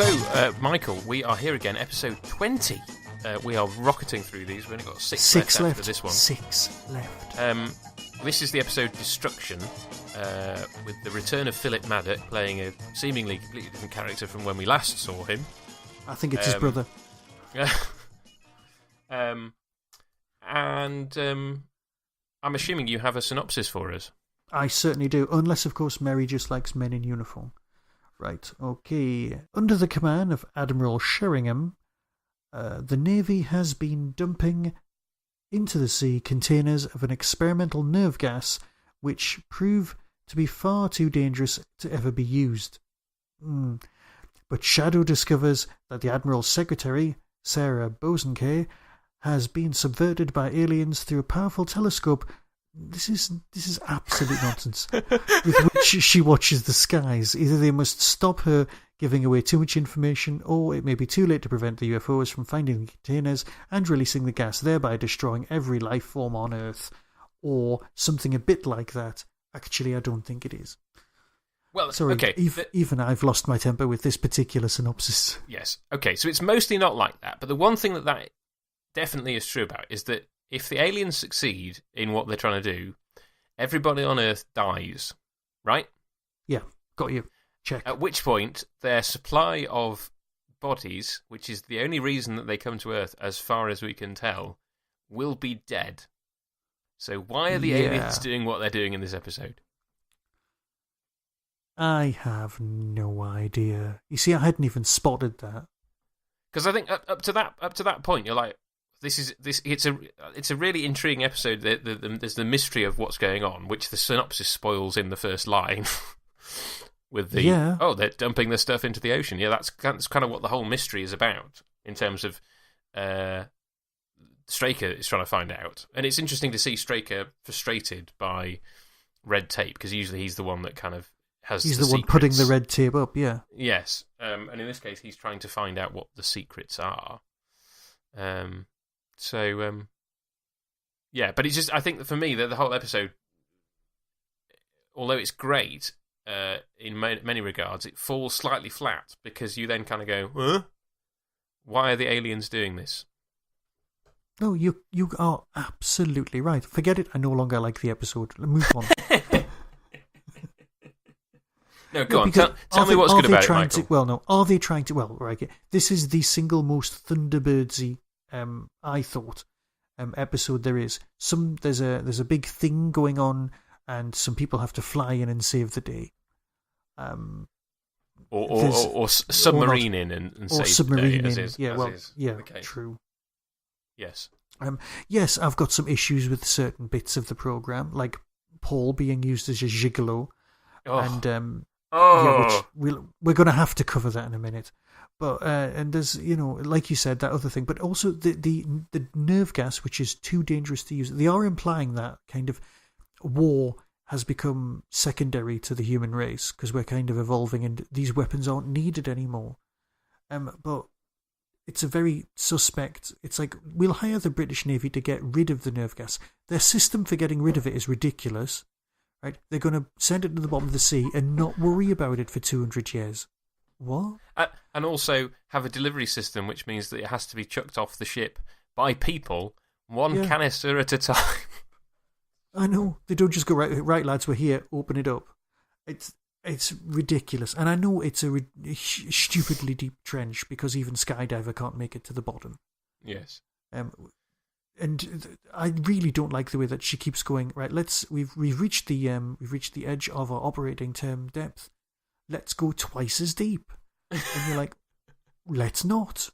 So, Michael, we are here again, episode 20. We are rocketing through these. We've only got six left after this one. 6 left. This is the episode Destruction, with the return of Philip Maddock playing a seemingly completely different character from when we last saw him. I think it's his brother. And I'm assuming you have a synopsis for us. I certainly do, unless, of course, Mary just likes men in uniform. Right, okay. Under the command of Admiral Sheringham, the Navy has been dumping into the sea containers of an experimental nerve gas which prove to be far too dangerous to ever be used. But Shadow discovers that the Admiral's secretary, Sarah Bosanquet, has been subverted by aliens through a powerful telescope. This is absolute nonsense. With which she watches the skies. Either they must stop her giving away too much information, or it may be too late to prevent the UFOs from finding the containers and releasing the gas, thereby destroying every life form on Earth. Or something a bit like that. Actually, I don't think it is. Well, sorry, okay, even I've lost my temper with this particular synopsis. Yes, okay, so it's mostly not like that, but the one thing that definitely is true about is that if the aliens succeed in what they're trying to do, everybody on Earth dies, right? Yeah, got you. Check. At which point, their supply of bodies, which is the only reason that they come to Earth, as far as we can tell, will be dead. So why are the aliens doing what they're doing in this episode? I have no idea. You see, I hadn't even spotted that. Because I think up to that point, you're like, it's a really intriguing episode. There's the mystery of what's going on, which the synopsis spoils in the first line. With they're dumping the stuff into the ocean. Yeah, that's kind of what the whole mystery is about in terms of Straker is trying to find out. And it's interesting to see Straker frustrated by red tape, because usually he's the one that kind of has he's the one secrets. Putting the red tape up, yeah. Yes, and in this case, he's trying to find out what the secrets are. Yeah, but it's just, I think that for me, the whole episode, although it's great in many regards, it falls slightly flat, because you then kind of go, huh? Why are the aliens doing this? No, you are absolutely right. Forget it, I no longer like the episode. Move on. No, go on. Tell me what's good about it, Michael. Are they trying to... Well, right, this is the single most Thunderbirdsy, I thought, episode there is. There's a big thing going on, and some people have to fly in and save the day. Or submarine in and save the day, as is. Okay. True. Yes. Yes, I've got some issues with certain bits of the programme, like Paul being used as a gigolo, and... which we're going to have to cover that in a minute. But and there's, like you said, that other thing, but also the nerve gas, which is too dangerous to use. They are implying that kind of war has become secondary to the human race, because we're kind of evolving and these weapons aren't needed anymore. But it's a very suspect... It's like, we'll hire the British Navy to get rid of the nerve gas. Their system for getting rid of it is ridiculous. Right? They're going to send it to the bottom of the sea and not worry about it for 200 years. What? And also have a delivery system, which means that it has to be chucked off the ship by people, one canister at a time. I know. They don't just go, right lads, we're here, open it up. It's ridiculous. And I know it's a stupidly deep trench, because even Skydiver can't make it to the bottom. Yes. And I really don't like the way that she keeps going. Right, we've reached the edge of our operating term depth. Let's go twice as deep. And you're like, let's not.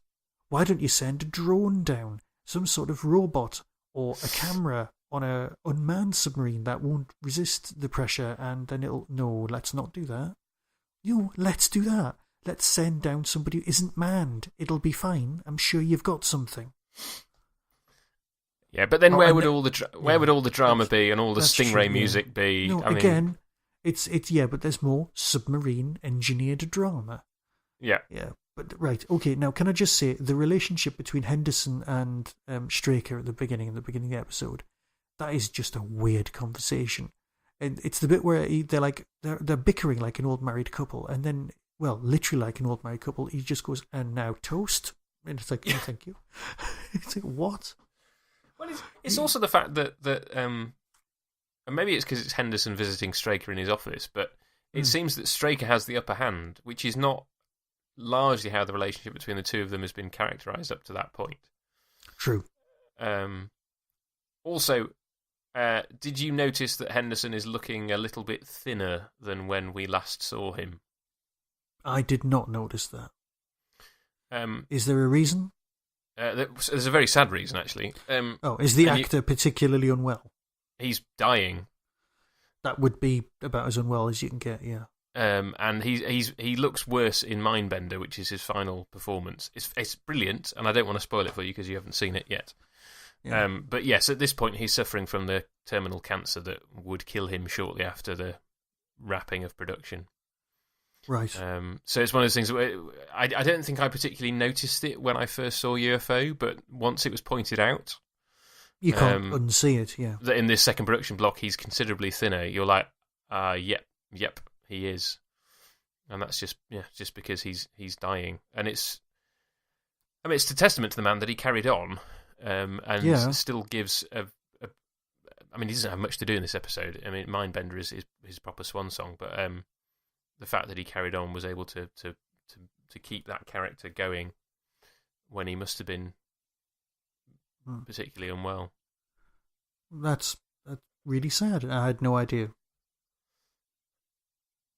Why don't you send a drone down, some sort of robot or a camera on a unmanned submarine that won't resist the pressure, and then let's not do that. Let's do that. Let's send down somebody who isn't manned. It'll be fine. I'm sure you've got something. Yeah, but then where would all the drama be and all the Stingray music be? No, it's but there's more submarine engineered drama. Yeah. Yeah, but right, okay. Now, can I just say the relationship between Henderson and Straker at the beginning of the episode? That is just a weird conversation, and it's the bit where they're bickering like an old married couple, and then well, literally like an old married couple. He just goes, and now toast. And it's like, no, thank you. It's like, what? Well, it's also the fact that and maybe it's because it's Henderson visiting Straker in his office, but it seems that Straker has the upper hand, which is not largely how the relationship between the two of them has been characterised up to that point. True. Also, did you notice that Henderson is looking a little bit thinner than when we last saw him? I did not notice that. Is there a reason? There's a very sad reason, actually. Is the actor particularly unwell? He's dying. That would be about as unwell as you can get, yeah. And he looks worse in Mindbender, which is his final performance. It's brilliant, and I don't want to spoil it for you because you haven't seen it yet. Yeah. But yes, at this point he's suffering from the terminal cancer that would kill him shortly after the wrapping of production. Right. So it's one of those things where I don't think I particularly noticed it when I first saw UFO, but once it was pointed out, you can't unsee it. Yeah. That in this second production block he's considerably thinner. You're like, yep, he is, and that's just because he's dying, and it's a testament to the man that he carried on, and still gives I mean, he doesn't have much to do in this episode. I mean, Mindbender is his proper swan song, but the fact that he carried on was able to keep that character going when he must have been particularly unwell. That's really sad. I had no idea.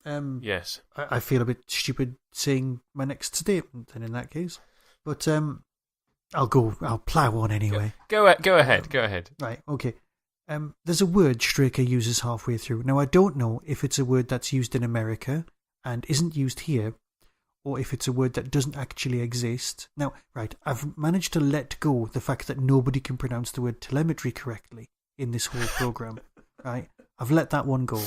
Yes. I feel a bit stupid saying my next statement then in that case. But I'll plough on anyway. Go ahead. Right, okay. There's a word Straker uses halfway through. Now, I don't know if it's a word that's used in America and isn't used here, or if it's a word that doesn't actually exist. Now, right, I've managed to let go the fact that nobody can pronounce the word telemetry correctly in this whole program. Right? I've let that one go.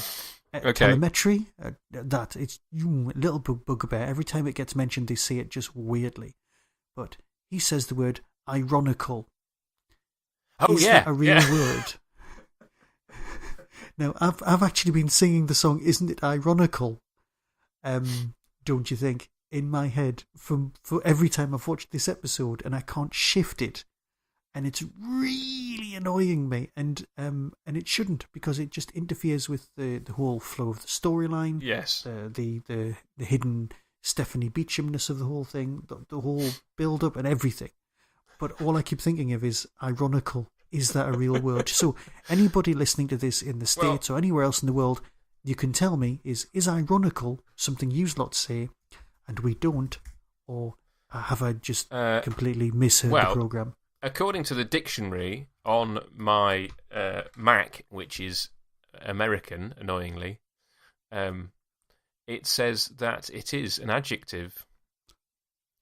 Okay. Telemetry, it's a little bugbear. Every time it gets mentioned, they say it just weirdly. But he says the word ironical. Oh, Is that a real word? Now, I've actually been singing the song "Isn't It Ironical?" Don't you think? In my head for every time I've watched this episode, and I can't shift it, and it's really annoying me. And it shouldn't, because it just interferes with the whole flow of the storyline. Yes, the hidden Stephanie Beachamness of the whole thing, the whole build up and everything. But all I keep thinking of is ironical. Is that a real word? So anybody listening to this in the States or anywhere else in the world, you can tell me, is ironical something you lot say and we don't, or have I just completely misheard the program? According to the dictionary on my Mac, which is American, annoyingly, it says that it is an adjective,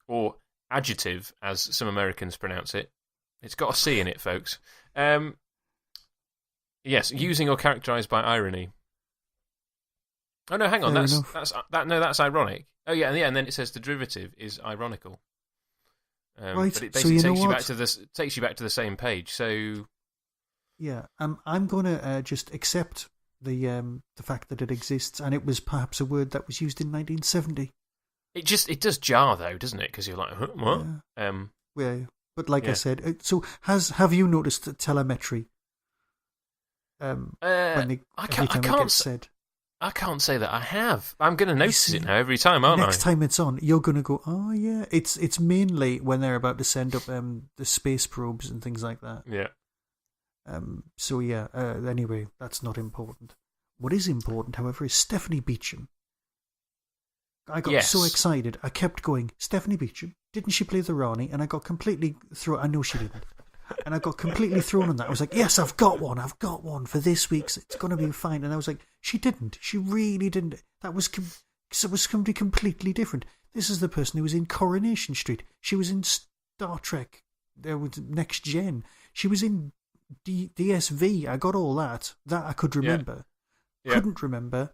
or adjective, as some Americans pronounce it. It's got a C in it, folks. Yes, using or characterised by irony. Oh no, hang on. That's ironic. Oh yeah, and then it says the derivative is ironical. Right. But it basically takes you back to the same page. So yeah, I'm going to just accept the fact that it exists, and it was perhaps a word that was used in 1970. It does jar though, doesn't it? Because you're like, huh, what? Yeah. But like I said, so have you noticed telemetry? I can't say that I have. I'm going to notice it now every time, aren't I? Next time it's on, you're going to go, oh yeah. It's mainly when they're about to send up the space probes and things like that. Yeah. So yeah. Anyway, that's not important. What is important, however, is Stephanie Beacham. I got so excited. I kept going, Stephanie Beacham. Didn't she play the Rani? And I got completely thrown. I know she didn't. And I got completely thrown on that. I was like, yes, I've got one for this week's. It's going to be fine. And I was like, she didn't. She really didn't. That was somebody completely different. This is the person who was in Coronation Street. She was in Star Trek. There was Next Gen. She was in DSV. I got all that. That I could remember. Yeah. Couldn't remember.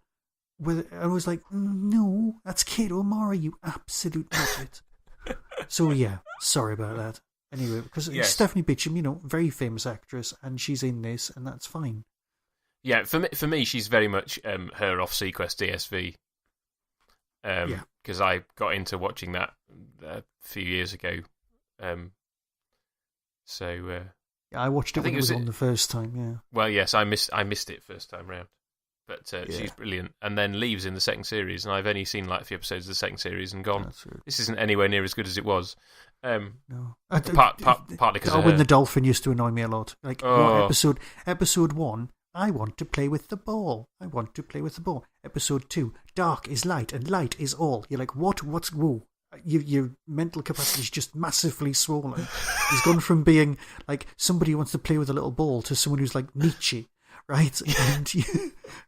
I was like, no, that's Kate O'Mara, you absolute idiot. So yeah, sorry about that. Anyway, because Stephanie Beacham, very famous actress, and she's in this, and that's fine. Yeah, for me, she's very much her off Sequest DSV because I got into watching that a few years ago. I watched it when it was on the first time. Yeah. Well, yes, I missed it first time round, but she's brilliant. And then leaves in the second series, and I've only seen like a few episodes of the second series and gone. This isn't anywhere near as good as it was. No, partly because Darwin the dolphin used to annoy me a lot. Like episode 1, I want to play with the ball. I want to play with the ball. Episode 2, dark is light and light is all. You're like, what? What's whoa? Your mental capacity is just massively swollen. He's gone from being like somebody who wants to play with a little ball to someone who's like Nietzsche, right? And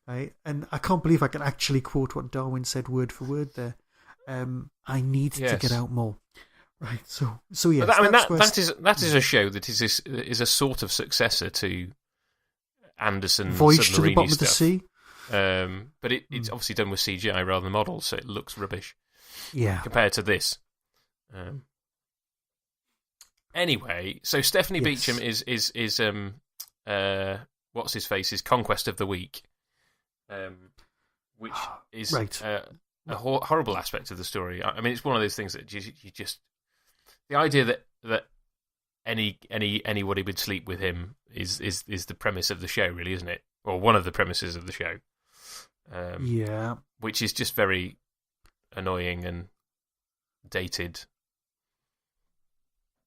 right, and I can't believe I can actually quote what Darwin said word for word there. I need to get out more. Right, so yes. That is a show that is a sort of successor to Anderson Voyage to the Bottom stuff. of the Sea. But it's obviously done with CGI rather than models, so it looks rubbish. Yeah, compared to this. Anyway, so Stephanie Beacham is what's his face's Conquest of the Week, which is a horrible aspect of the story. I mean, it's one of those things that you just the idea that anybody would sleep with him is the premise of the show, really, isn't it? Or one of the premises of the show. Which is just very annoying and dated.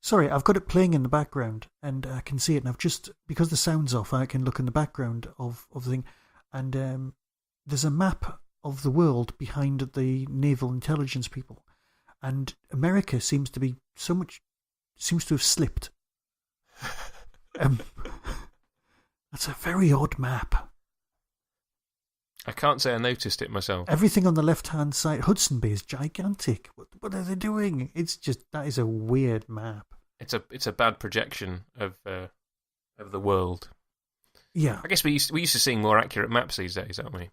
Sorry, I've got it playing in the background, and I can see it, and I've just, because the sound's off, I can look in the background of the thing, and there's a map of the world behind the naval intelligence people, and America seems to have slipped. That's a very odd map. I can't say I noticed it myself. Everything on the left-hand side, Hudson Bay is gigantic. What are they doing? It's just, that is a weird map. It's a bad projection of the world. Yeah. I guess we used to seeing more accurate maps these days, aren't we?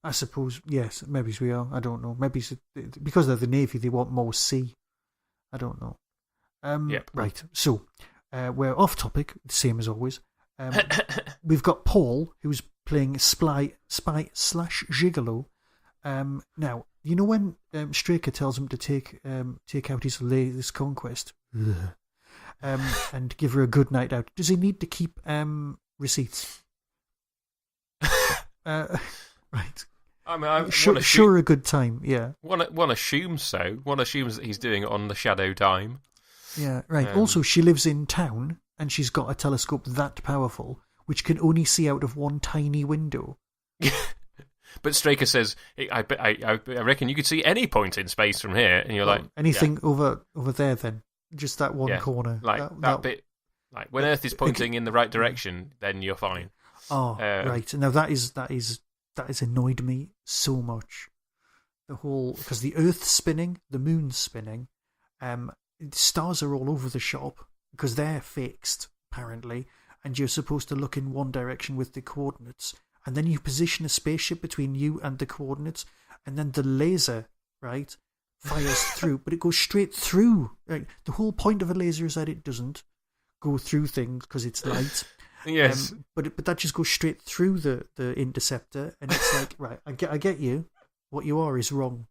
I suppose, yes. Maybe we are. I don't know. Maybe because they're the Navy, they want more sea. I don't know. Yep. Right. So, we're off topic, same as always. We've got Paul, who's playing spy / gigolo. Now, you know when Straker tells him to take out his latest conquest and give her a good night out, does he need to keep receipts? Right. I mean, sure, a good time, yeah. One assumes so. One assumes that he's doing it on the shadow dime. Yeah, right. Also, she lives in town, and she's got a telescope that powerful, which can only see out of one tiny window. But Straker says, I reckon you could see any point in space from here, and you're like... Anything over there, then. Just that one corner. Like, that bit... Like, when Earth is pointing in the right direction, then you're fine. Oh, right. Now, that has annoyed me so much. The whole... Because the Earth's spinning, the moon's spinning, stars are all over the shop, because they're fixed, apparently, and you're supposed to look in one direction with the coordinates, and then you position a spaceship between you and the coordinates, and then the laser, right, fires through, but it goes straight through. Right? The whole point of a laser is that it doesn't go through things because it's light. Yes. But that just goes straight through the interceptor, and it's like, right, I get you. What you are is wrong.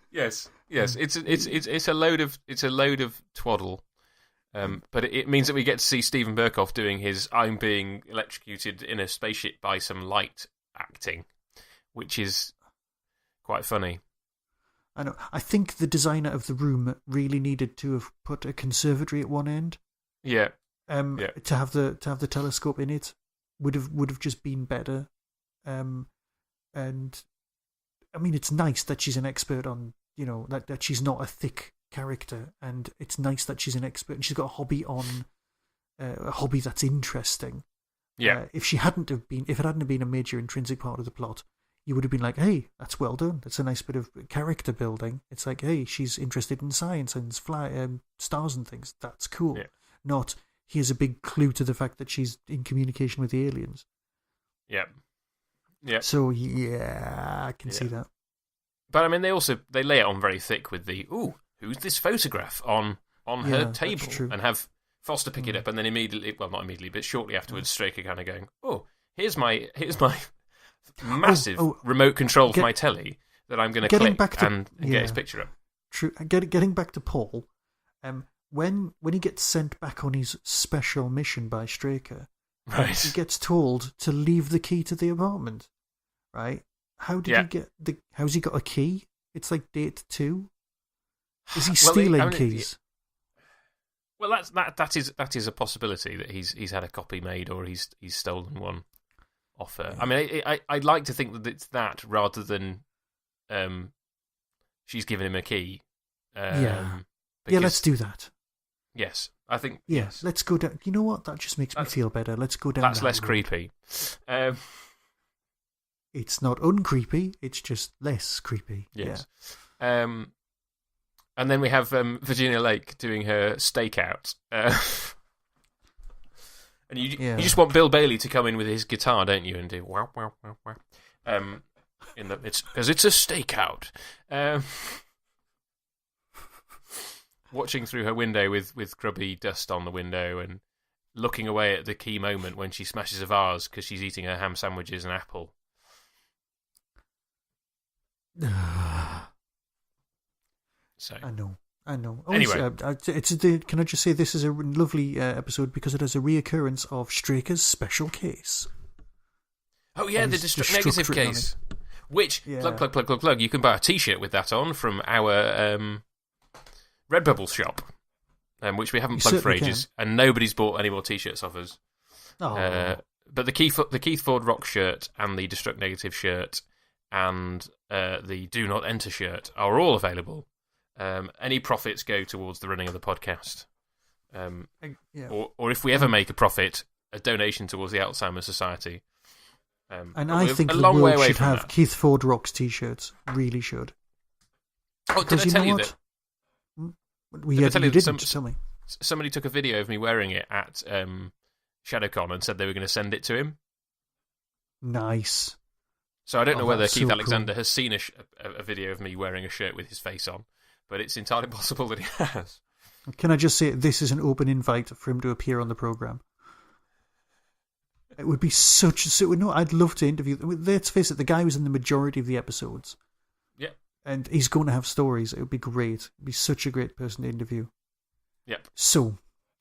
Yes. It's a load of twaddle. But it means that we get to see Stephen Burkoff doing his "I'm being electrocuted in a spaceship by some light" acting, which is quite funny. I know. I think the designer of the room really needed to have put a conservatory at one end. Yeah. To have the telescope in it would have just been better. And I mean, it's nice that she's an expert on, that she's not a thick character, and it's nice that she's an expert and she's got a hobby that's interesting. Yeah. If it hadn't been a major intrinsic part of the plot, you would have been like, hey, that's well done. That's a nice bit of character building. It's like, hey, she's interested in science and stars and things. That's cool. Yeah. Not, here's a big clue to the fact that she's in communication with the aliens. Yeah. Yeah. So, yeah, I can see that. But, I mean, they lay it on very thick with the, who's this photograph on her table? And have Foster pick it up, and then immediately, well, not immediately, but shortly afterwards, Straker kind of going, here's my massive remote control for my telly that I'm going to click and get his picture up. True. Getting back to Paul, when he gets sent back on his special mission by Straker, right, he gets told to leave the key to the apartment. Right? How did he get how's he got a key? It's like date 2. Is he stealing keys? Well, that is a possibility that he's had a copy made or he's stolen one off her. I mean, I'd like to think that it's that rather than she's given him a key. Let's do that. Yes, I think. Yes, let's go down. You know what? That just makes me feel better. Let's go down. That's less creepy. It's not uncreepy. It's just less creepy. Yes. Yeah. And then we have Virginia Lake doing her stakeout. And you just want Bill Bailey to come in with his guitar, don't you, and do wow wow wow wow. Because it's a stakeout. Watching through her window with grubby dust on the window and looking away at the key moment when she smashes a vase because she's eating her ham sandwiches and apple. So I know. Anyway, can I just say this is a lovely episode because it has a reoccurrence of Straker's special case. Oh yeah, the destruct negative case. Which plug. You can buy a T-shirt with that on from our Redbubble shop, which we haven't plugged for ages, and nobody's bought any more T-shirts off us. But the Keith Ford Rock shirt and the Destruct Negative shirt and the Do Not Enter shirt are all available. Any profits go towards the running of the podcast. Or if we ever make a profit, a donation towards the Alzheimer's Society. And I think the world should have Keith Ford Rock's T-shirts. Really should. Oh, did I tell you that? You didn't tell me. Somebody took a video of me wearing it at ShadowCon and said they were going to send it to him. Nice. So I don't know whether Keith Alexander has seen a video of me wearing a shirt with his face on, but it's entirely possible that he has. Can I just say this is an open invite for him to appear on the programme? It would be I'd love to interview. Let's face it, the guy was in the majority of the episodes. Yeah. And he's going to have stories. It would be great. It'd be such a great person to interview. Yep. So,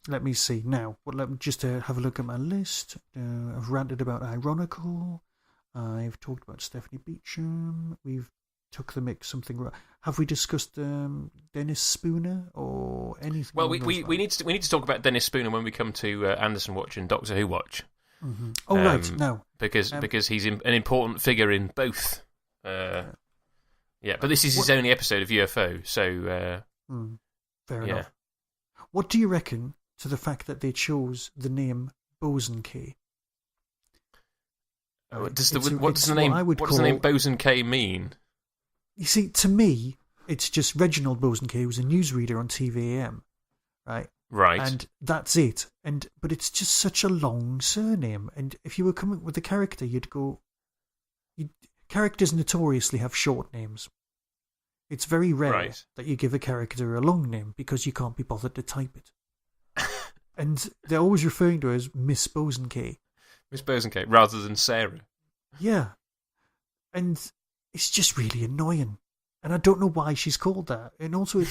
let me see. Now, let me just have a look at my list. I've ranted about Ironical. I've talked about Stephanie Beacham. We've took the mix something. Have we discussed Dennis Spooner or anything? Well, we need to talk about Dennis Spooner when we come to Anderson Watch and Doctor Who Watch. Mm-hmm. Oh right, no, because he's an important figure in both. But this is his only episode of UFO, so fair enough. What do you reckon to the fact that they chose the name Boson K? What does the name Boson K mean? You see, to me, it's just Reginald Boson K, who's a newsreader on TVAM, right? Right. And that's it. But it's just such a long surname. And if you were coming with a character, you'd go... Characters notoriously have short names. It's very rare that you give a character a long name because you can't be bothered to type it. And they're always referring to her as Miss Boson K. Miss Boson K, rather than Sarah. Yeah. And it's just really annoying. And I don't know why she's called that. And also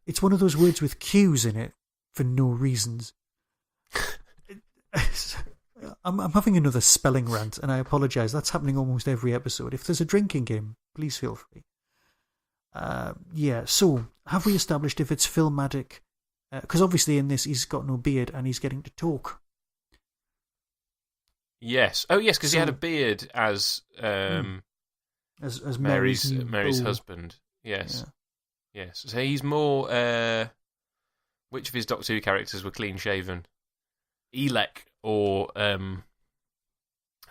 it's one of those words with Q's in it for no reasons. I'm having another spelling rant, and I apologise. That's happening almost every episode. If there's a drinking game, please feel free. So have we established if it's filmatic? Because obviously in this he's got no beard and he's getting to talk. Yes. Oh, yes, because he had a beard as Mary's husband. Yes. Yeah. Yes. So he's more... which of his Doctor Who characters were clean-shaven? Elec or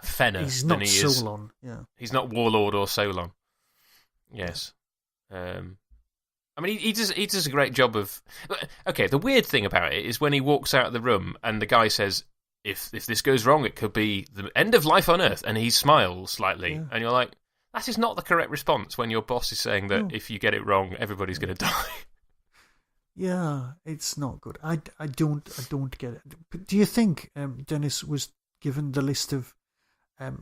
Fenner? He's not Solon. Yeah. He's not Warlord or Solon. Yes. I mean, he does a great job of... Okay, the weird thing about it is when he walks out of the room and the guy says, if this goes wrong, it could be the end of life on Earth, and he smiles slightly, and you're like, that is not the correct response when your boss is saying that if you get it wrong, everybody's going to die. Yeah, it's not good. I don't get it. But do you think Dennis was given the list of...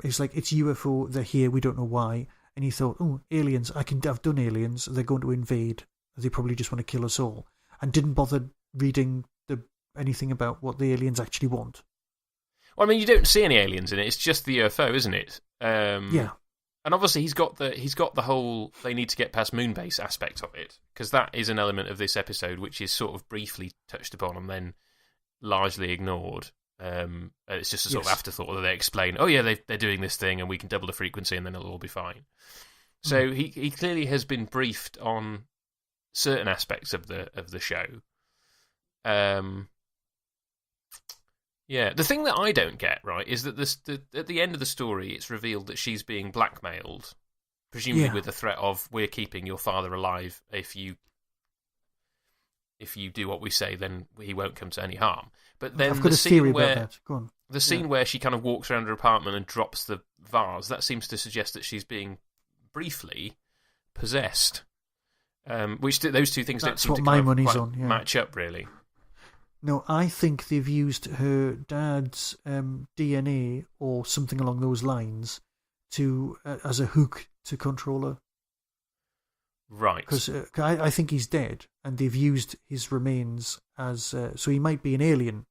it's like, it's UFO, they're here, we don't know why. and he thought, oh, aliens, I've done aliens, they're going to invade, they probably just want to kill us all, and didn't bother reading anything about what the aliens actually want. Well, I mean, you don't see any aliens in it. It's just the UFO, isn't it? Yeah. And obviously, he's got the whole they need to get past Moonbase aspect of it, because that is an element of this episode which is sort of briefly touched upon and then largely ignored. It's just a sort of afterthought that they explain. Oh yeah, they're doing this thing, and we can double the frequency, and then it'll all be fine. So he clearly has been briefed on certain aspects of the show. Yeah, the thing that I don't get, right, is that at the end of the story, it's revealed that she's being blackmailed, presumably with the threat of, we're keeping your father alive. If you do what we say, then he won't come to any harm. But then I've got a theory about that. Go on. The scene where she kind of walks around her apartment and drops the vase, that seems to suggest that she's being briefly possessed. Which those two things don't seem to match up, really. No, I think they've used her dad's DNA or something along those lines to as a hook to control her. Right. Because I think he's dead, and they've used his remains as... so he might be an alien,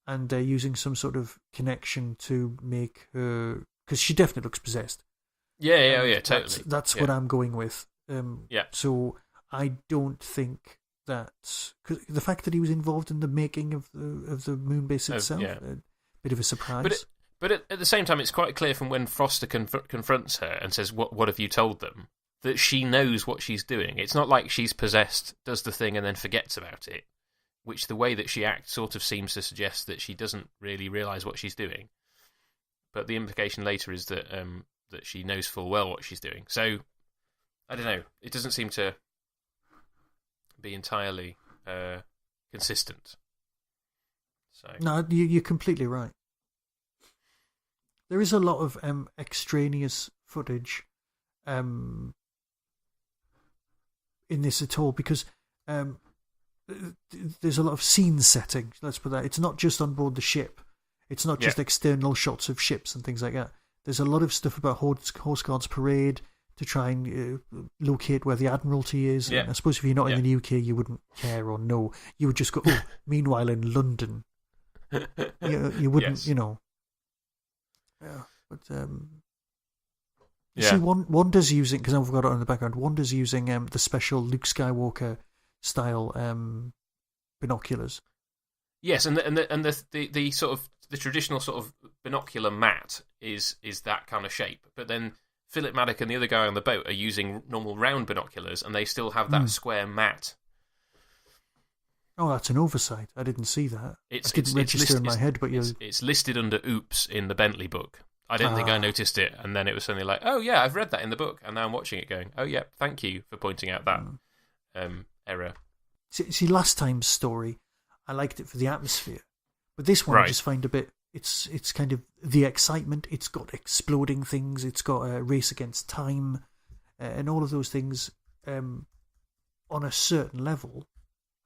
and they're using some sort of connection to make her... Because she definitely looks possessed. Yeah, totally. That's what I'm going with. Yeah. So I don't think... Cause the fact that he was involved in the making of the Moonbase itself, a bit of a surprise. But at the same time, it's quite clear from when Foster confronts her and says, "What have you told them?" that she knows what she's doing. It's not like she's possessed, does the thing, and then forgets about it. Which the way that she acts sort of seems to suggest that she doesn't really realise what she's doing. But the implication later is that that she knows full well what she's doing. So I don't know. It doesn't seem to be entirely consistent. So no, you're completely right. There is a lot of extraneous footage in this at all, because there's a lot of scene setting. Let's put that. It's not just on board the ship. It's not just external shots of ships and things like that. There's a lot of stuff about Horse Guards Parade, to try and locate where the Admiralty is. Yeah. And I suppose if you're not in the UK, you wouldn't care or know. You would just go, oh, meanwhile in London. You wouldn't, you know. Yeah. But, see, Wanda's using, because I've got it on the background, Wanda's using the special Luke Skywalker style binoculars. Yes, and the sort of the traditional sort of binocular mat is that kind of shape, but then Philip Maddock and the other guy on the boat are using normal round binoculars, and they still have that square mat. Oh, that's an oversight. I didn't see that. It didn't register in my head, but it's listed under "Oops" in the Bentley book. I didn't think I noticed it, and then it was suddenly like, oh yeah, I've read that in the book, and now I'm watching it going, oh yeah, thank you for pointing out that error. See, last time's story, I liked it for the atmosphere, but this one I just find a bit... It's kind of the excitement. It's got exploding things. It's got a race against time, and all of those things on a certain level.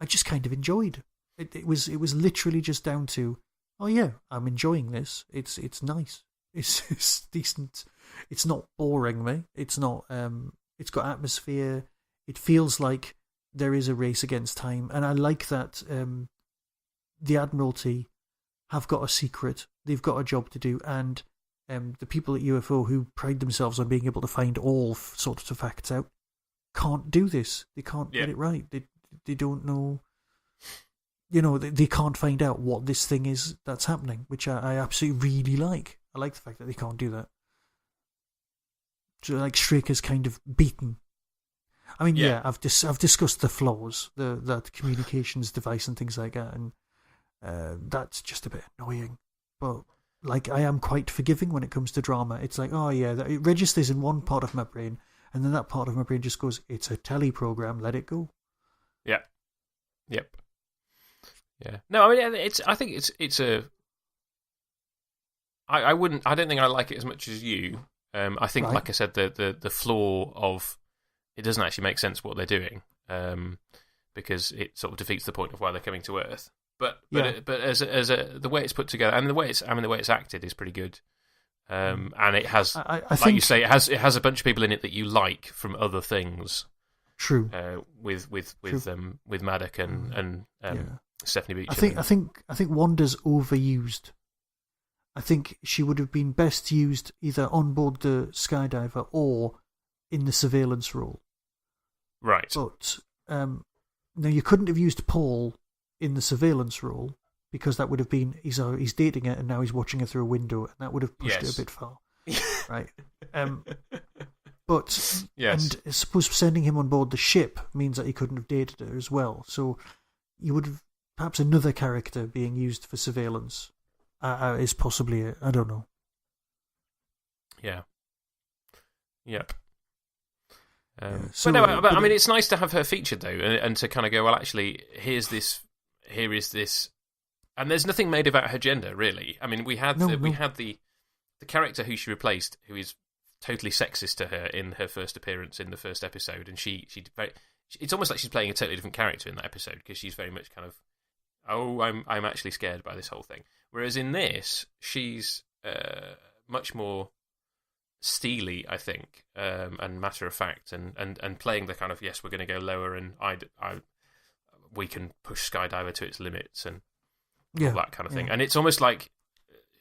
I just kind of enjoyed. It was literally just down to, oh yeah, I'm enjoying this. It's nice. It's decent. It's not boring me. It's not. It's got atmosphere. It feels like there is a race against time, and I like that. The Admiralty have got a secret, they've got a job to do, and the people at UFO who pride themselves on being able to find all sorts of facts out can't do this. They can't get it right. They don't know, you know, they can't find out what this thing is that's happening, which I absolutely really like. I like the fact that they can't do that. So like Straker's kind of beaten. I mean, I've discussed the flaws, that communications device and things like that, and that's just a bit annoying. But like, I am quite forgiving when it comes to drama. It's like, oh yeah, it registers in one part of my brain, and then that part of my brain just goes, it's a telly program, let it go. Yeah. Yep. Yeah. No, I mean, I think it's a. I don't think I like it as much as you. I think, like I said, the flaw of it doesn't actually make sense what they're doing, because it sort of defeats the point of why they're coming to Earth. But as the way it's put together, and the way it's acted is pretty good. And it has, I like think, you say, it has a bunch of people in it that you like from other things. True. With Maddock and Stephanie Beacham. I think Wanda's overused. I think she would have been best used either on board the Skydiver or in the surveillance role. Right. But now you couldn't have used Paul in the surveillance role because that would have been he's dating her and now he's watching her through a window, and that would have pushed it a bit far. Right. But yes. And I suppose sending him on board the ship means that he couldn't have dated her as well. So you would have perhaps another character being used for surveillance is possibly I don't know. Yeah. Yep. So, but I mean, it's nice to have her featured though, and to kind of go, well, actually, here is this, and there's nothing made about her gender really. I mean, we had the character who she replaced, who is totally sexist to her in her first appearance in the first episode, and it's almost like she's playing a totally different character in that episode because she's very much kind of, oh, I'm actually scared by this whole thing. Whereas in this, she's much more steely, I think, and matter of fact, and playing the kind of, yes, we're going to go lower, and we can push Skydiver to its limits, and all that kind of thing. And it's almost like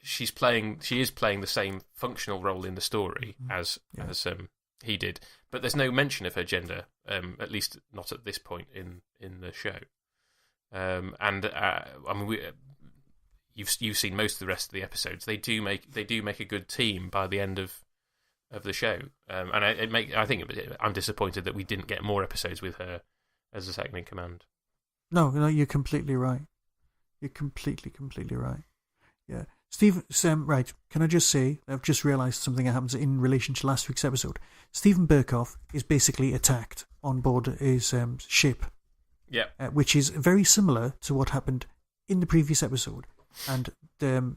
she is playing the same functional role in the story as he did, but there's no mention of her gender, at least not at this point in the show. I mean, you've seen most of the rest of the episodes. They do make a good team by the end of the show, and I think I'm disappointed that we didn't get more episodes with her as a second in command. No, you're completely right. You're completely right. Yeah. Steve, right, can I just say, I've just realised something that happens in relation to last week's episode. Stephen Burkoff is basically attacked on board his ship, which is very similar to what happened in the previous episode. And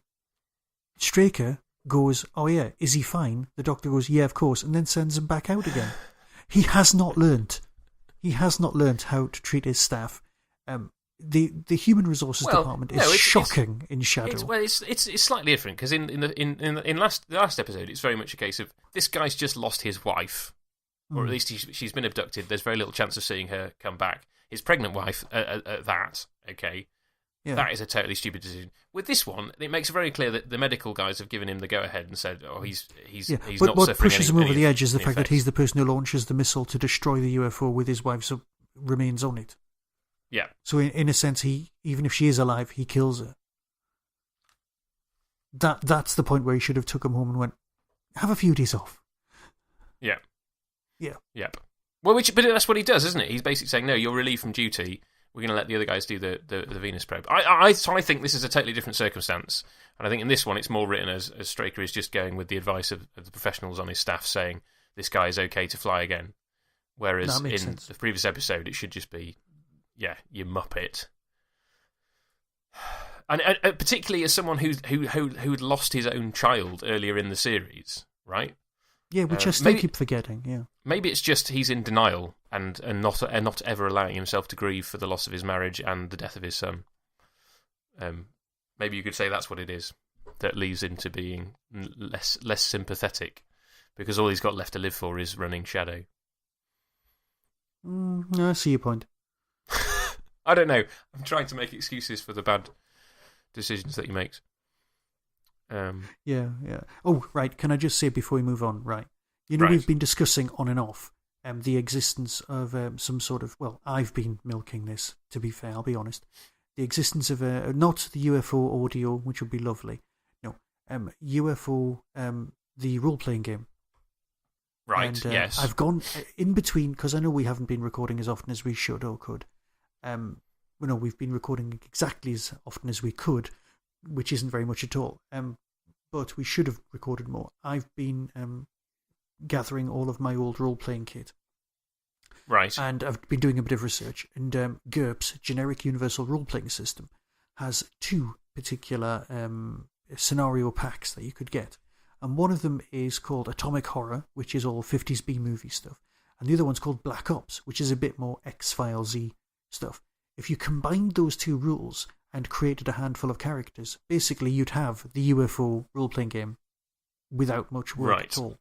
Straker goes, oh yeah, is he fine? The doctor goes, yeah, of course, and then sends him back out again. He has not learnt how to treat his staff. The human resources department is shocking in Shadow. It's slightly different because in the last episode, it's very much a case of this guy's just lost his wife, or at least she's been abducted. There's very little chance of seeing her come back. His pregnant wife, that is a totally stupid decision. With this one, it makes it very clear that the medical guys have given him the go ahead and said, "Oh, he's not suffering." What pushes him over the edge is the fact that he's the person who launches the missile to destroy the UFO with his wife's remains on it. Yeah. So in a sense, even if she is alive, he kills her. That's the point where he should have took him home and went, have a few days off. Yeah. Yeah. Yep. Well, but that's what he does, isn't it? He's basically saying, no, you're relieved from duty. We're going to let the other guys do the Venus probe. I think this is a totally different circumstance. And I think in this one, it's more written as Straker is just going with the advice of the professionals on his staff saying, this guy is okay to fly again. Whereas in the previous episode, it should just be, yeah, you muppet. And particularly as someone who'd lost his own child earlier in the series, right? Yeah, which I still keep forgetting. Yeah, maybe it's just he's in denial and not ever allowing himself to grieve for the loss of his marriage and the death of his son. Maybe you could say that's what it is that leads him to being less sympathetic, because all he's got left to live for is running Shadow. No, I see your point. I don't know. I'm trying to make excuses for the bad decisions that he makes. Yeah. Oh, right. Can I just say before we move on, right? We've been discussing on and off the existence of some sort of, well, I've been milking this, to be fair, I'll be honest. The existence of, not the UFO audio, which would be lovely. No, UFO, the role-playing game. Right, and, yes. I've gone in between, because I know we haven't been recording as often as we should or could. We've been recording exactly as often as we could, which isn't very much at all. But we should have recorded more. I've been gathering all of my old role-playing kit. Right. And I've been doing a bit of research. And GURPS, Generic Universal Role-Playing System, has two particular scenario packs that you could get. And one of them is called Atomic Horror, which is all 50s B-movie stuff. And the other one's called Black Ops, which is a bit more X-Files-y stuff. If you combined those two rules and created a handful of characters, basically you'd have the UFO role-playing game without much work at all.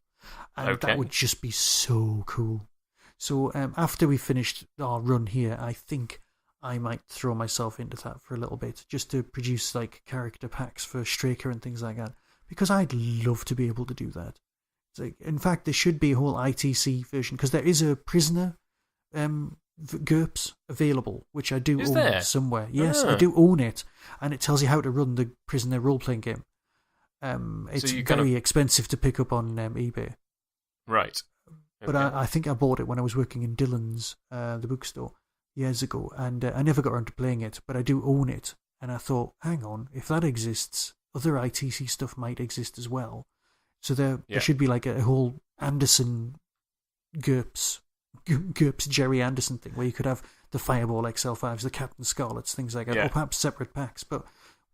And that would just be so cool. So after we finished our run here, I think I might throw myself into that for a little bit, just to produce like character packs for Straker and things like that, because I'd love to be able to do that. It's like, in fact, there should be a whole ITC version, because there is a prisoner GURPS available, which I do own somewhere. Yes, I do own it, and it tells you how to run the prisoner role-playing game. It's very expensive to pick up on eBay. Right. But I think I bought it when I was working in Dillon's, the bookstore, years ago, and I never got around to playing it, but I do own it. And I thought, hang on, if that exists, other ITC stuff might exist as well. So there should be like a whole Anderson GURPS Jerry Anderson thing, where you could have the Fireball XL5s, the Captain Scarlets, things like that, or perhaps separate packs. But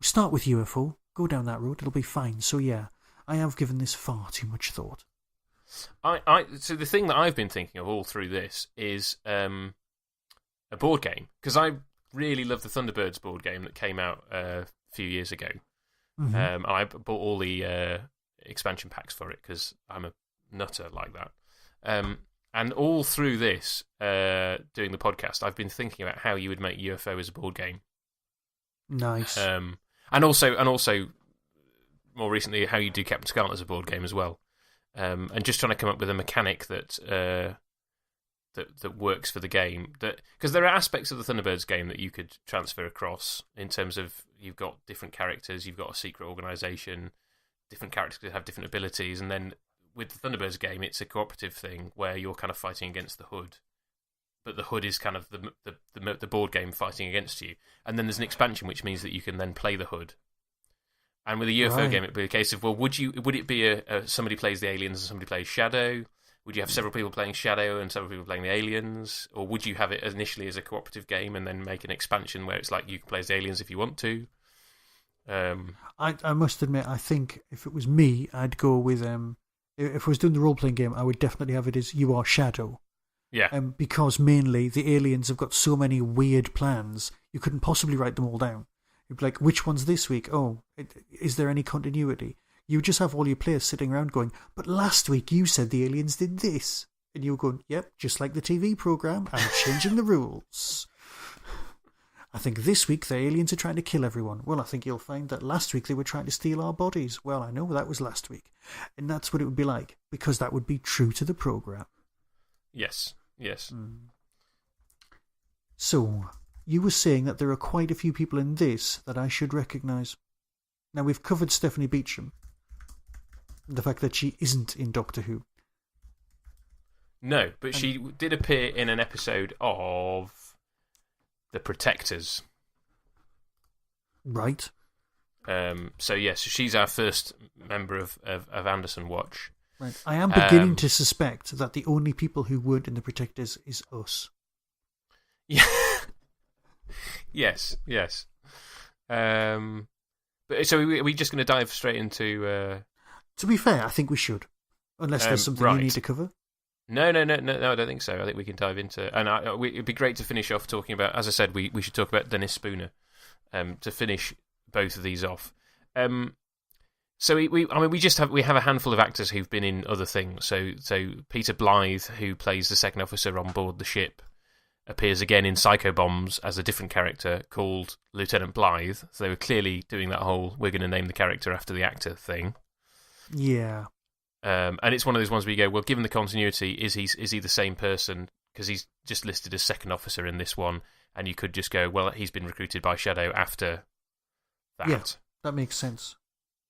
we start with UFO, go down that road, it'll be fine. So yeah, I have given this far too much thought. So the thing that I've been thinking of all through this is a board game, because I really love the Thunderbirds board game that came out a few years ago. And I bought all the expansion packs for it because I'm a nutter like that. And all through this, doing the podcast, I've been thinking about how you would make UFO as a board game. Nice. And also, more recently, how you do Captain Scarlet as a board game as well. And just trying to come up with a mechanic that works for the game. Because there are aspects of the Thunderbirds game that you could transfer across, in terms of you've got different characters, you've got a secret organisation, different characters could have different abilities, and then with the Thunderbirds game, it's a cooperative thing where you're kind of fighting against the Hood, but the Hood is kind of the board game fighting against you. And then there's an expansion, which means that you can then play the Hood. And with a UFO game, it'd be a case of, well, would it be somebody plays the aliens and somebody plays Shadow? Would you have several people playing Shadow and several people playing the aliens? Or would you have it initially as a cooperative game and then make an expansion where it's like you can play as the aliens if you want to? I must admit, I think if it was me, I'd go with... if I was doing the role-playing game, I would definitely have it as you are Shadow. Yeah. Because mainly the aliens have got so many weird plans, you couldn't possibly write them all down. You'd be like, which one's this week? Oh, is there any continuity? You would just have all your players sitting around going, but last week you said the aliens did this. And you were going, yep, just like the TV programme, I'm changing the rules. I think this week the aliens are trying to kill everyone. Well, I think you'll find that last week they were trying to steal our bodies. Well, I know that was last week. And that's what it would be like, because that would be true to the programme. Yes. So, you were saying that there are quite a few people in this that I should recognise. Now, we've covered Stephanie Beacham. The fact that she isn't in Doctor Who. No, but she did appear in an episode of The Protectors. Right. So, yes, she's our first member of Anderson Watch. Right. I am beginning to suspect that the only people who weren't in The Protectors is us. Yeah. Yes. But so are we just going to dive straight into... To be fair, I think we should. Unless there's something you need to cover. No, I don't think so. I think we can dive into... And it'd be great to finish off talking about... As I said, we should talk about Dennis Spooner to finish both of these off. So we have a handful of actors who've been in other things. So Peter Blythe, who plays the second officer on board the ship, appears again in Psycho Bombs as a different character called Lieutenant Blythe. So they were clearly doing that whole we're going to name the character after the actor thing. Yeah. And it's one of those ones where you go, well, given the continuity, is he the same person? Because he's just listed as second officer in this one, and you could just go, well, he's been recruited by Shadow after that. Yeah, that makes sense.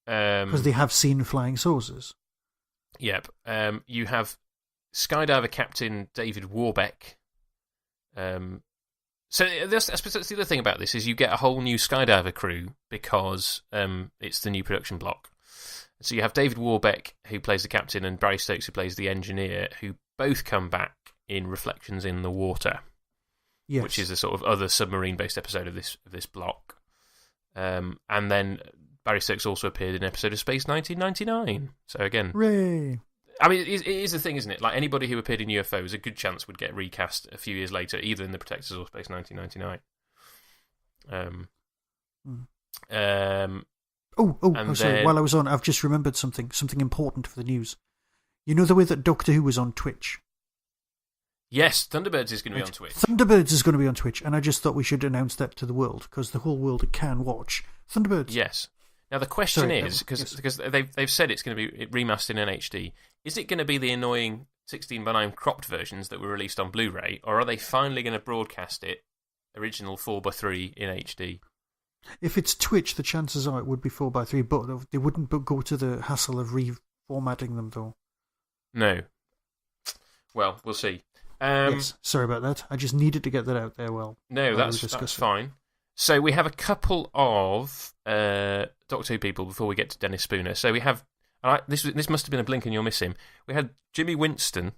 Because they have seen flying saucers. Yep. You have skydiver captain David Warbeck. So that's the other thing about this is you get a whole new skydiver crew because it's the new production block. So you have David Warbeck, who plays the captain, and Barry Stokes, who plays the engineer, who both come back in Reflections in the Water, yes, which is a sort of other submarine-based episode of this block. And then Barry Stokes also appeared in an episode of Space 1999. So again... Hooray! I mean, it is the thing, isn't it? Like, anybody who appeared in UFOs, a good chance would get recast a few years later, either in The Protectors or Space 1999. Sorry. While I was on, I've just remembered something important for the news. You know the way that Doctor Who was on Twitch? Yes, Thunderbirds is going to be on Twitch. Thunderbirds is going to be on Twitch, and I just thought we should announce that to the world, because the whole world can watch Thunderbirds. Yes. Now, the question is, because they've said it's going to be remastered in HD, is it going to be the annoying 16:9 cropped versions that were released on Blu-ray, or are they finally going to broadcast it, original 4:3 in HD? If it's Twitch, the chances are it would be 4:3, but they wouldn't go to the hassle of reformatting them, though. No. Well, we'll see. Yes, sorry about that. I just needed to get that out there. No, that's fine. So we have a couple of Doctor Who people before we get to Dennis Spooner. So we have this must have been a blink and you'll miss him. We had Jimmy Winston.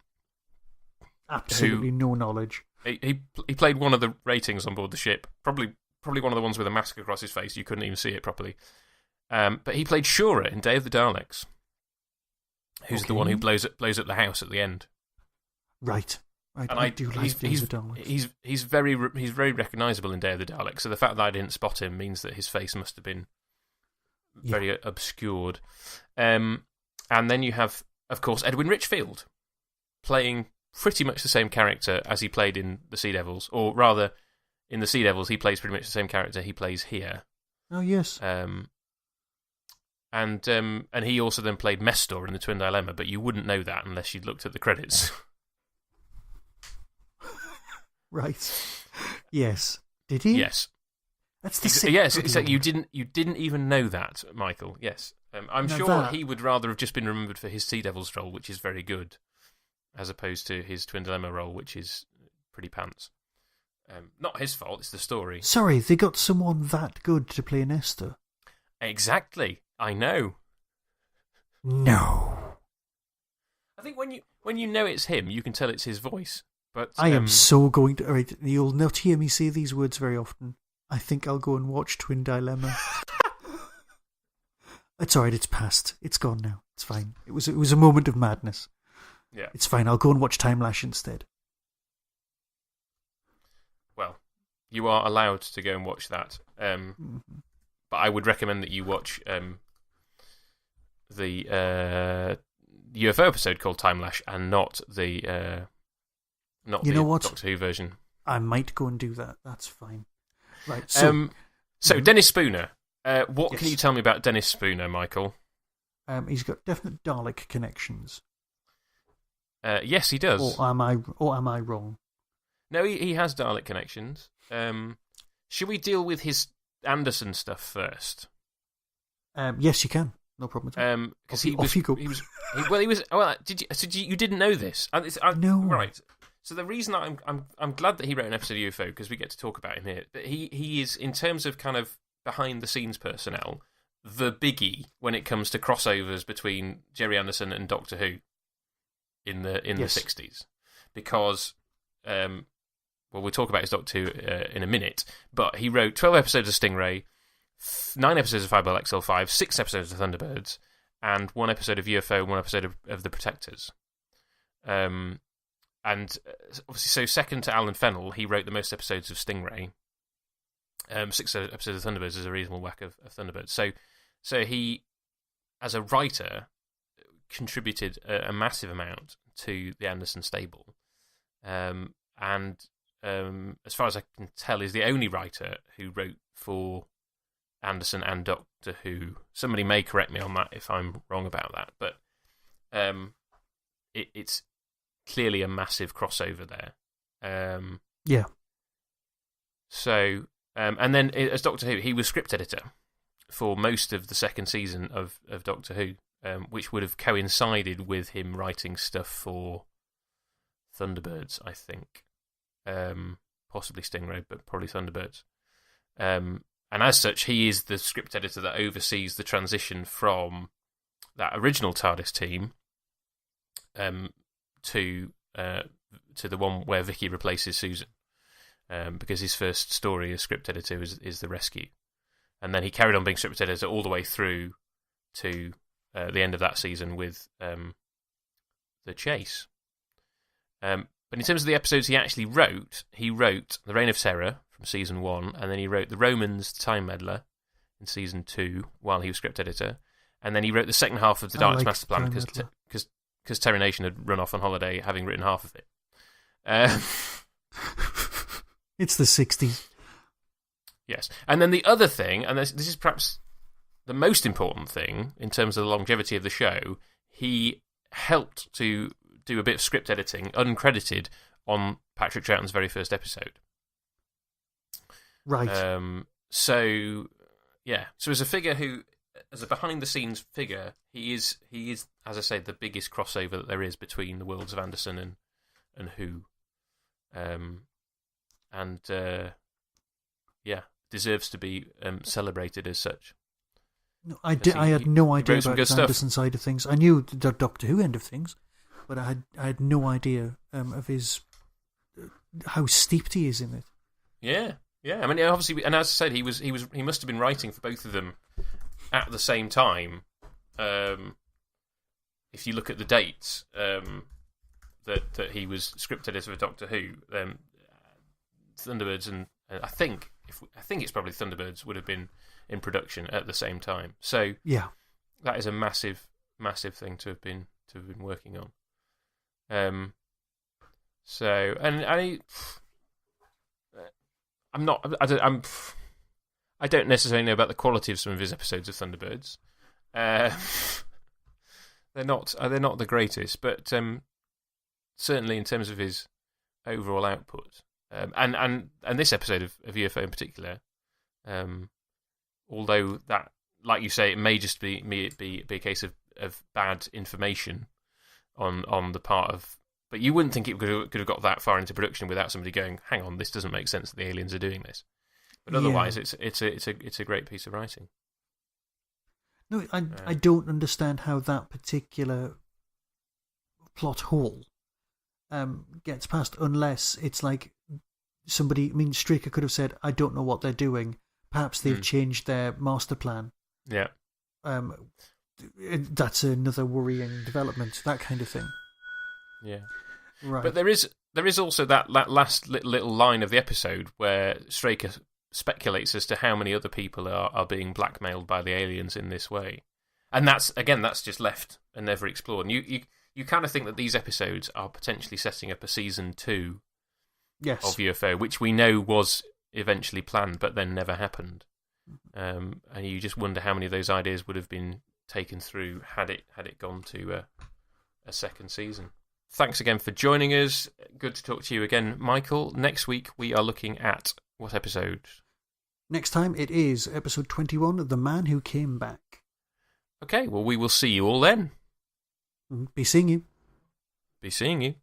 Absolutely no knowledge. He played one of the ratings on board the ship. Probably one of the ones with a mask across his face. You couldn't even see it properly. But he played Shura in Day of the Daleks. Who's the one who blows up the house at the end? Right. I do like Day of the Daleks. He's very recognisable in Day of the Daleks. So the fact that I didn't spot him means that his face must have been very obscured. And then you have, of course, Edwin Richfield playing pretty much the same character as he played in the Sea Devils, or rather, in the Sea Devils, he plays pretty much the same character he plays here. Oh yes. And he also then played Mestor in the Twin Dilemma, but you wouldn't know that unless you'd looked at the credits. Right. Yes. Did he? Yes. That's the yes. Except you didn't even know that, Michael. Yes. I'm sure he would rather have just been remembered for his Sea Devils role, which is very good, as opposed to his Twin Dilemma role, which is pretty pants. Not his fault. It's the story. Sorry, they got someone that good to play Nestor. Exactly. I know. No. I think when you know it's him, you can tell it's his voice. But I am so going to... Right, you'll not hear me say these words very often. I think I'll go and watch Twin Dilemma. It's alright, it's past. It's gone now. It's fine. It was a moment of madness. Yeah. It's fine, I'll go and watch Time Lash instead. Well, you are allowed to go and watch that. But I would recommend that you watch the UFO episode called Time Lash and not the Doctor Who version. I might go and do that. That's fine. Right. So, Dennis Spooner. What can you tell me about Dennis Spooner, Michael? He's got definite Dalek connections. Yes, he does. Or am I wrong? No, he has Dalek connections. Should we deal with his Anderson stuff first? Yes, you can. No problem at all. Because you go. You didn't know this? No. Right. So the reason I'm glad that he wrote an episode of UFO, because we get to talk about him here. But he is, in terms of kind of behind the scenes personnel, the biggie when it comes to crossovers between Jerry Anderson and Doctor Who in the 60s, because we'll talk about his Doctor Who in a minute. But he wrote 12 episodes of Stingray, 9 episodes of Fireball XL5, 6 episodes of Thunderbirds, and 1 episode of UFO, and 1 episode of The Protectors. And obviously, so second to Alan Fennell, he wrote the most episodes of Stingray. 6 episodes of Thunderbirds is a reasonable whack of Thunderbirds. So he, as a writer, contributed a massive amount to the Anderson stable. And as far as I can tell, is the only writer who wrote for Anderson and Doctor Who. Somebody may correct me on that if I'm wrong about that, but it's clearly a massive crossover there. Yeah. So, and then as Doctor Who, he was script editor for most of the second season of Doctor Who, which would have coincided with him writing stuff for Thunderbirds, I think. Possibly Stingray, but probably Thunderbirds. And as such, he is the script editor that oversees the transition from that original TARDIS team to the one where Vicky replaces Susan, because his first story as script editor is The Rescue, and then he carried on being script editor all the way through to the end of that season with The Chase. But in terms of the episodes he actually wrote, The Reign of Terror from season 1, and then he wrote The Romans, The Time Meddler, in season 2 while he was script editor, and then he wrote the second half of the Darkness Master Plan because Terry Nation had run off on holiday, having written half of it. It's the 60s. Yes, and then the other thing, and this is perhaps the most important thing in terms of the longevity of the show, he helped to do a bit of script editing, uncredited, on Patrick Troughton's very first episode. Right. So as a figure who, as a behind-the-scenes figure, he is, as I say, the biggest crossover that there is between the worlds of Anderson and Who. Deserves to be celebrated as such. No, I had no idea about the Anderson side of things. I knew the Doctor Who end of things, but I had no idea of his how steeped he is in it. Yeah. I mean, obviously, and as I said, he must have been writing for both of them at the same time. If you look at the dates that he was script editor for Doctor Who, Thunderbirds and I think it's probably Thunderbirds would have been in production at the same time. So yeah, that is a massive thing to have been working on. I don't necessarily know about the quality of some of his episodes of Thunderbirds. They're not the greatest, but certainly in terms of his overall output. And this episode of UFO in particular, although that, like you say, it may just be a case of bad information on the part of, but you wouldn't think it could have got that far into production without somebody going, "Hang on, this doesn't make sense that the aliens are doing this." But otherwise, it's a great piece of writing. No, I don't understand how that particular plot hole gets past, unless it's like somebody. I mean, Straker could have said, "I don't know what they're doing. Perhaps they've changed their master plan." Yeah. That's another worrying development. That kind of thing. Yeah. Right. But there is also that last little line of the episode where Straker speculates as to how many other people are being blackmailed by the aliens in this way, and that's just left and never explored. And you kind of think that these episodes are potentially setting up a season 2 of UFO, which we know was eventually planned but then never happened. And you just wonder how many of those ideas would have been taken through had it gone to a second season. Thanks again for joining us. Good to talk to you again, Michael. Next week we are looking at what episode? Next time it is episode 21, The Man Who Came Back. Okay, well, we will see you all then. Be seeing you. Be seeing you.